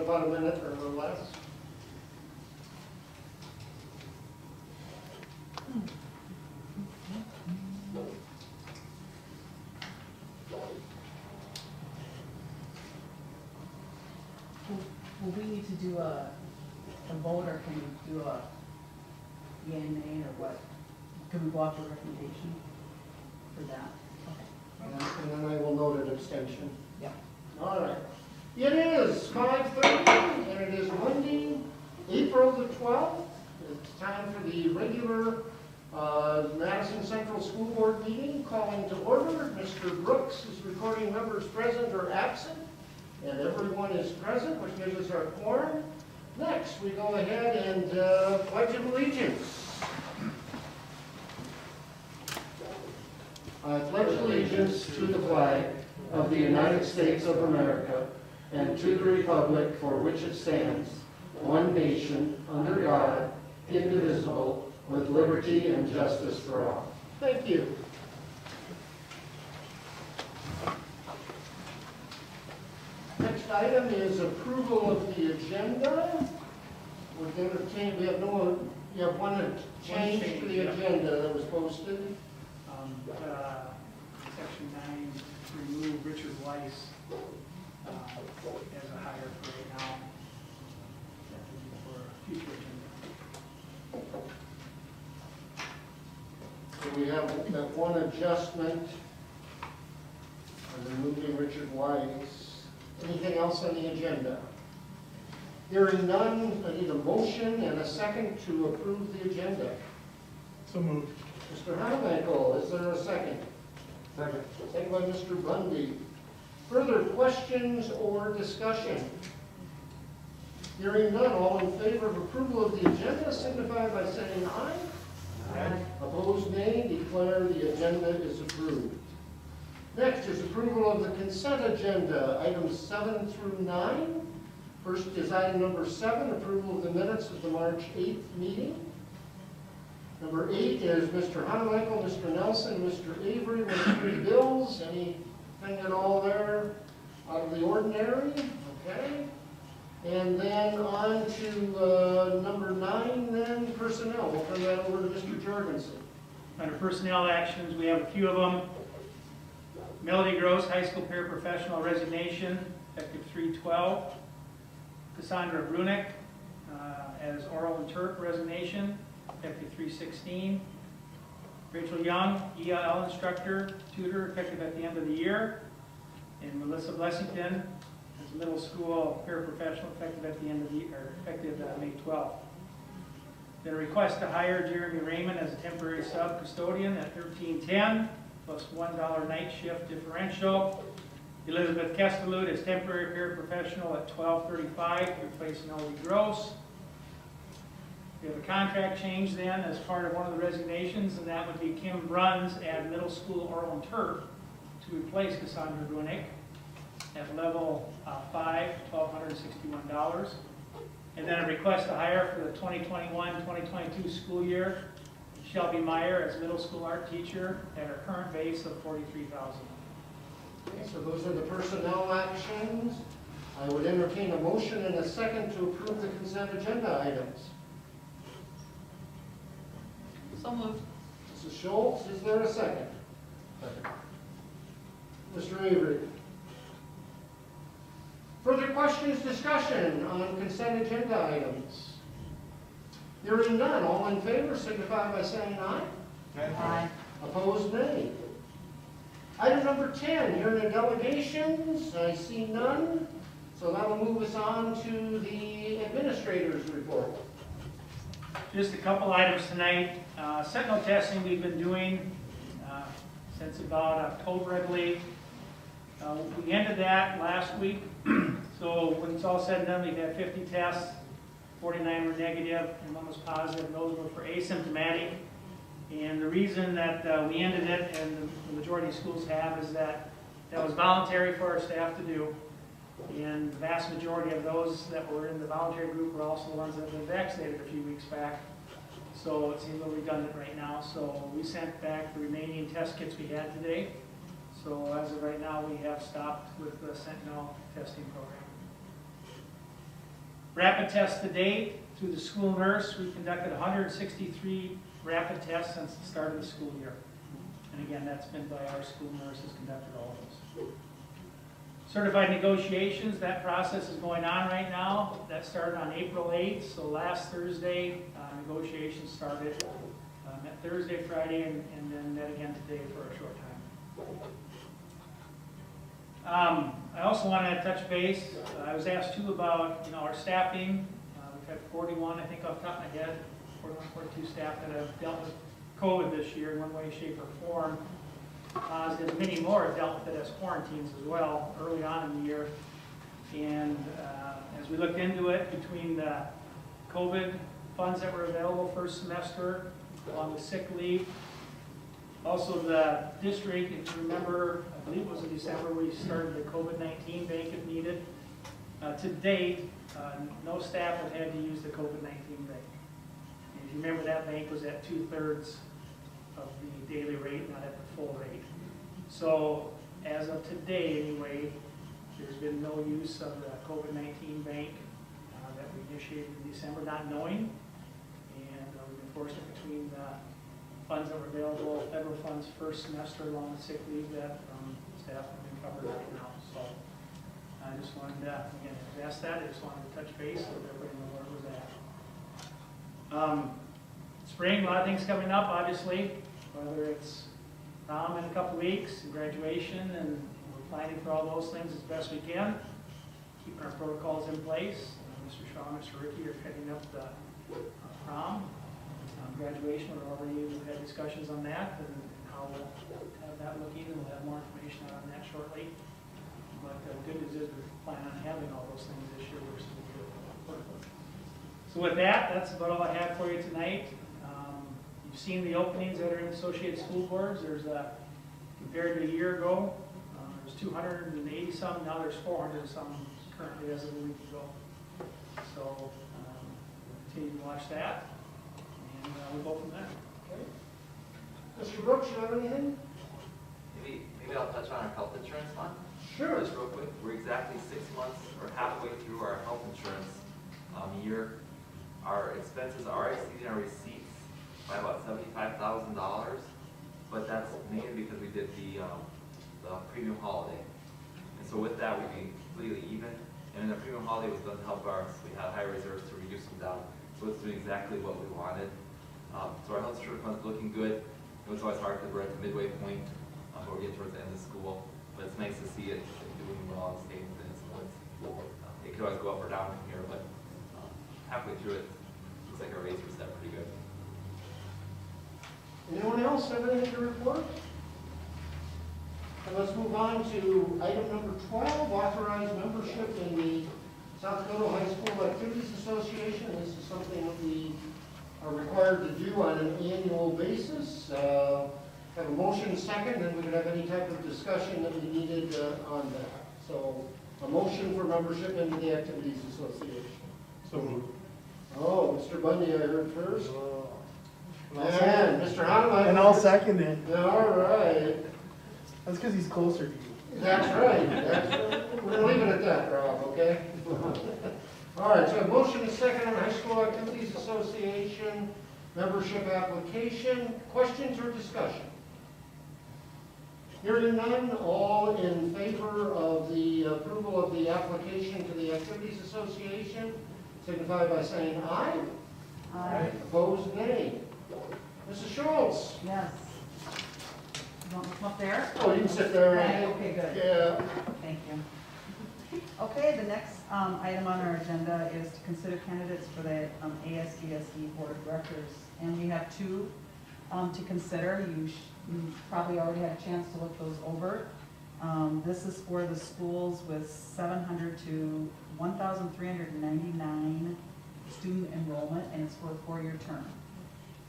about a minute or a little less. Will we need to do a vote, or can we do a yea and nay, or what? Can we go off the recommendation for that? Okay. And then I will note an abstention. Yeah. All right. It is 5:30, and it is Monday, April the 12th. It's time for the regular Madison Central School Board meeting. Calling to order. Mr. Brooks is recording members present or absent, and everyone is present, which gives us our quorum. Next, we go ahead and pledge of allegiance. I pledge allegiance to the flag of the United States of America and to the republic for which it stands, one nation, under God, indivisible, with liberty and justice for all. Thank you. Next item is approval of the agenda. We're going to change, we have one change to the agenda that was posted. Section 9, remove Richard Weiss as a hire for right now. That would be for a future agenda. So we have that one adjustment on removing Richard Weiss. Anything else on the agenda? Hearing none, I need a motion and a second to approve the agenda. So moved. Mr. Heinenkel, is there a second? Second. Second by Mr. Bundy. Further questions or discussion? Hearing none, all in favor of approval of the agenda signify by saying aye. Aye. Opposed, nay. Declare the agenda is approved. Next is approval of the consent agenda, items 7 through 9. First is item number 7, approval of the minutes of the March 8th meeting. Number 8 is Mr. Heinenkel, Mr. Nelson, Mr. Avery with 3 bills. Anything at all there out of the ordinary? Okay. And then on to number 9, then personnel. We'll turn that over to Mr. Jorgensen. Under personnel actions, we have a few of them. Melody Gross, high school paraprofessional resignation, effective 3/12. Cassandra Brunick, as oral interp resignation, effective 3/16. Rachel Young, ELL instructor, tutor, effective at the end of the year. And Melissa Blessington, as middle school paraprofessional, effective at the end of the year, effective May 12th. Then a request to hire Jeremy Raymond as a temporary sub custodian at $13.10 plus $1 night shift differential. Elizabeth Kestelud as temporary paraprofessional at $12.35 to replace Melody Gross. We have a contract change then as part of one of the resignations, and that would be Kim Bruns at middle school oral interp to replace Cassandra Brunick at level 5, $1,261. And then a request to hire for the 2021-2022 school year, Shelby Meyer as middle school art teacher at her current base of $43,000. Okay, so those are the personnel actions. I would entertain a motion and a second to approve the consent agenda items. So moved. Mrs. Schultz, is there a second? Second. Mr. Avery. Further questions, discussion on consent agenda items? Hearing none, all in favor signify by saying aye. Aye. Opposed, nay. Item number 10, hearing of delegations, I see none. So that will move us on to the administrator's report. Just a couple items tonight. Sentinel testing we've been doing since about October, I believe. We ended that last week. So when it's all said and done, we've had 50 tests, 49 were negative, and 1 was positive. Those were for asymptomatic. And the reason that we ended it, and the majority of schools have, is that was voluntary for our staff to do. And the vast majority of those that were in the voluntary group were also the ones that had been vaccinated a few weeks back. So it seems a little redundant right now. So we sent back the remaining test kits we had today. So as of right now, we have stopped with the Sentinel testing program. Rapid tests to date, through the school nurse, we conducted 163 rapid tests since the start of the school year. And again, that's been by our school nurses conducted all of those. Certified negotiations, that process is going on right now. That started on April 8th, so last Thursday, negotiations started. Met Thursday, Friday, and then met again today for a short time. I also wanted to touch base. I was asked too about our staffing. We've had 41, I think off the top of my head, 41, 42 staff that have dealt with COVID this year in one way, shape, or form. There's many more have dealt with it as quarantines as well early on in the year. And as we looked into it, between the COVID funds that were available first semester, along with sick leave, also the district, if you remember, I believe it was in December, we started the COVID-19 bank if needed. To date, no staff have had to use the COVID-19 bank. And if you remember, that bank was at 2/3 of the daily rate, not at the full rate. So as of today anyway, there's been no use of the COVID-19 bank that we initiated in December, not knowing. And we've been forced in between the funds that were available, federal funds first semester along with sick leave that staff have been covered right now. So I just wanted to, again, ask that. I just wanted to touch base so that everybody knew where it was at. Spring, a lot of things coming up, obviously, whether it's prom in a couple weeks, and graduation, and we're planning for all those things as best we can, keeping our protocols in place. Mr. Shaw and Mr. Ricky are heading up the prom, graduation. We're already had discussions on that and how we'll have that looking, and we'll have more information on that shortly. But the good news is we're planning on having all those things this year versus the year before. So with that, that's about all I have for you tonight. You've seen the openings that are in Associated School Boards. There's compared to a year ago, there's 280 some, now there's 400 some currently as of a week ago. So we'll continue to watch that, and we'll go from there. Okay. Mr. Brooks, you have anything? Maybe I'll touch on our health insurance fund. Sure. Just real quick. We're exactly 6 months or halfway through our health insurance year. Our expenses are exceeding our receipts by about $75,000, but that's mainly because we did the premium holiday. And so with that, we'd be completely even. And the premium holiday was done to help us. We had high reserves to reduce them down. So it's doing exactly what we wanted. So our health insurance fund's looking good. It's always hard because we're at the midway point, but we're getting towards the end of school. But it's nice to see it doing well and staying within its limits. It could always go up or down from here, but halfway through it, looks like our rates were set pretty good. Anyone else have anything to report? And let's move on to item number 12, authorize membership in the South Dakota High School Activities Association. This is something that we are required to do on an annual basis. Have a motion second, and we could have any type of discussion that we needed on that. So a motion for membership into the Activities Association. So moved. Oh, Mr. Bundy, I heard first. And Mr. Hanneman. And I'll second it. All right. That's because he's closer to you. That's right. We're going to leave it at that, Rob, okay? All right, so a motion is second on High School Activities Association membership application. Questions or discussion? Hearing none, all in favor of the approval of the application to the Activities Association, signify by saying aye. Aye. Opposed, nay. Mrs. Schultz? Yes. You want me to come up there? Oh, you can sit there. Okay, good. Yeah. Thank you. Okay, the next item on our agenda is to consider candidates for the ASDSD Board of Directors. And we have two to consider. You probably already had a chance to look those over. This is for the schools with 700 to 1,399 student enrollment, and it's for a 4-year term.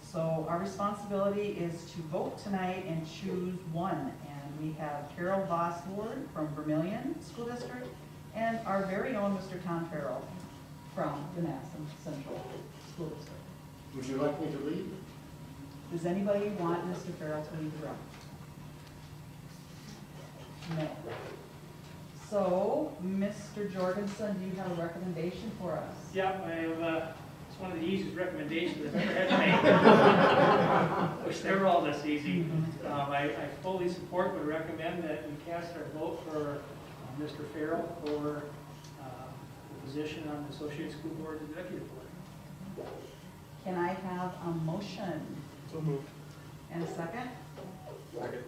So our responsibility is to vote tonight and choose one. And we have Carol Bosworth from Vermillion School District and our very own Mr. Tom Farrell from the Madison Central School District. Would you like me to lead? Does anybody want Mr. Farrell to leave the room? No. So, Mr. Jorgensen, do you have a recommendation for us? Yeah, I have, it's one of the easiest recommendations I've ever had to make. Wish they were all this easy. I fully support, would recommend that we cast our vote for Mr. Farrell for the position on the Associated School Board Executive Board. Can I have a motion So moved. and a second? Second.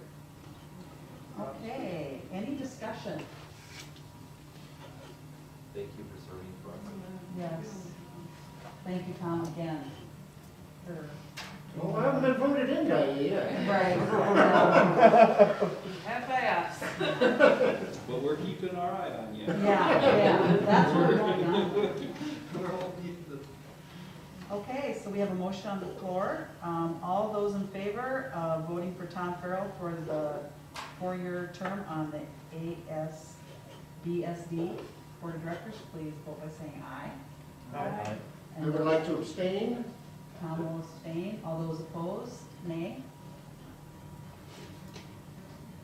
Okay, any discussion? Thank you for serving for us. Yes. Thank you, Tom, again. for- Well, I haven't been voted in by you yet. Right. But we're keeping our eye on you. Yeah, that's where we're going on. Okay, so we have a motion on the floor. All those in favor of voting for Tom Farrell for the four-year term on the ASBSD Board of Directors, please vote by saying aye. Aye. I And would like to abstain. Tom will abstain. All those opposed, nay.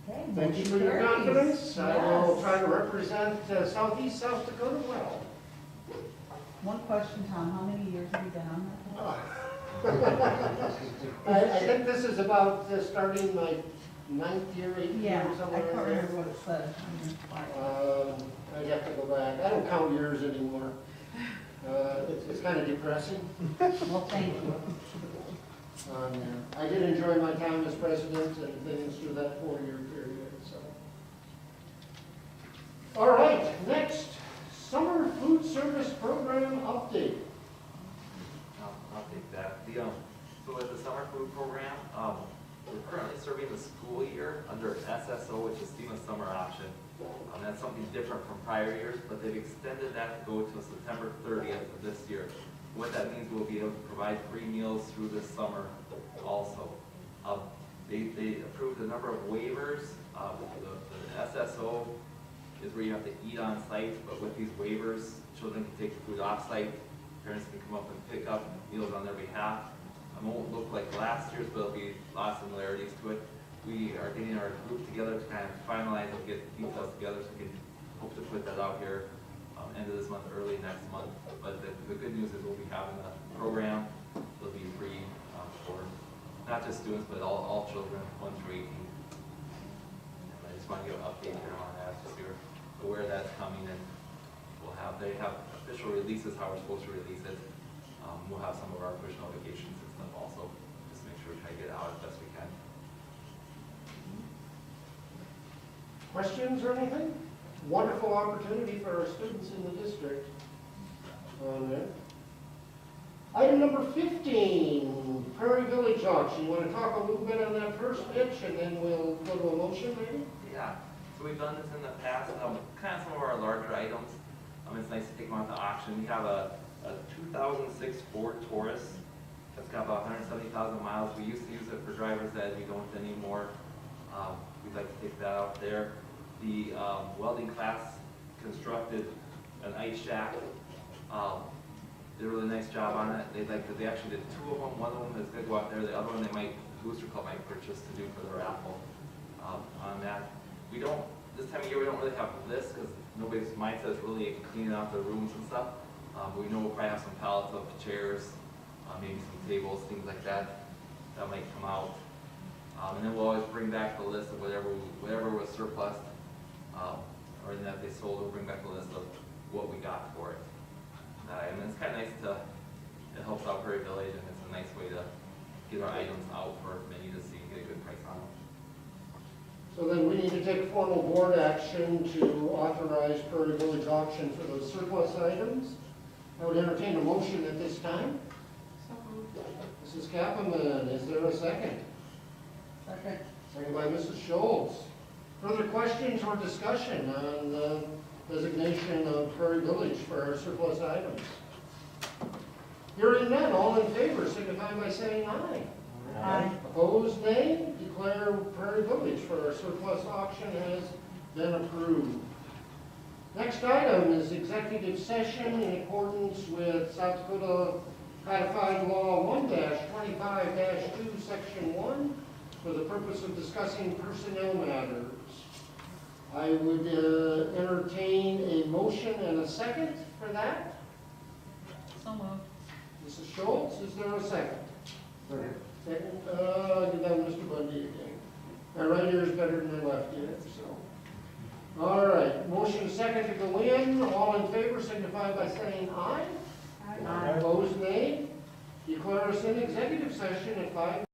Okay, Thank you motion for your carries. confidence. I will Yes. try to represent Southeast South Dakota well. One question, Tom, how many years have you been on that board? I think this is about starting my ninth year, eighth Yeah, year, I somewhere can't in there. remember what it said. I'd have to go back. I don't count years anymore. It's kind of depressing. Well, thank you. I did enjoy my time as president and things through that four-year period, so. All right, next, summer food service program update. I'll take that. So with the summer food program, we're currently serving the school year under SSO, which is SEMA Summer Option. That's something different from prior years, but they've extended that to go to September 30th of this year. What that means, we'll be able to provide free meals through this summer also. They approved a number of waivers. The SSO is where you have to eat on site, but with these waivers, children can take the food off site. Parents can come up and pick up meals on their behalf. It won't look like last year's, but there'll be a lot of similarities to it. We are getting our group together to kind of finalize and get details together, so we can hope to put that out here end of this month, early next month. But the good news is we'll be having a program. It'll be free for not just students, but all children, 1 through 18. And I just want to give an update here on that, just so you're aware that's coming, and they have official releases, how we're supposed to release it. We'll have some of our push notifications and stuff also, just make sure we try to get it out as best we can. Questions or anything? Wonderful opportunity for our students in the district on there. Item number 15, Prairie Village auction. You want to talk a little bit on that first pitch, and then we'll go to a motion maybe? Yeah, so we've done this in the past, kind of some of our larger items. It's nice to take them out to auction. We have a 2006 Ford Taurus that's got about 170,000 miles. We used to use it for driver's ed, we don't anymore. We'd like to take that out there. The welding class constructed an ice shack. Did a really nice job on it. They actually did 2 of them. One of them is going to go out there. The other one Booster Club might purchase to do for the raffle on that. This time of year we don't really have lists because nobody's mindset is really cleaning out their rooms and stuff. But we know we'll probably have some pallets of chairs, maybe some tables, things like that might come out. And then we'll always bring back the list of whatever was surplus, or that they sold, we'll bring back the list of what we got for it. And it's kind of nice it helps out Prairie Village, and it's a nice way to get our items out for many to see, get a good price on them. So then we need to take formal board action to authorize Prairie Village auction for those surplus items. I would entertain a motion at this time. Mrs. Kaplan, is there a second? Second. Second by Mrs. Schultz. Further questions or discussion on the designation of Prairie Village for our surplus items? Hearing none, all in favor signify by saying aye. Aye. Opposed, nay. Declare Prairie Village for our surplus auction has been approved. Next item is executive session in accordance with South Dakota Codified Law 1-25-2, Section 1, for the purpose of discussing personnel matters. I would entertain a motion and a second for that. So moved. Mrs. Schultz, is there a second? Second, give that to Mr. Bundy again. My right ear is better than my left ear, so. All right, motion second to go in. All in favor signify by saying aye. Aye. Opposed, nay. Declare us in executive session at 5.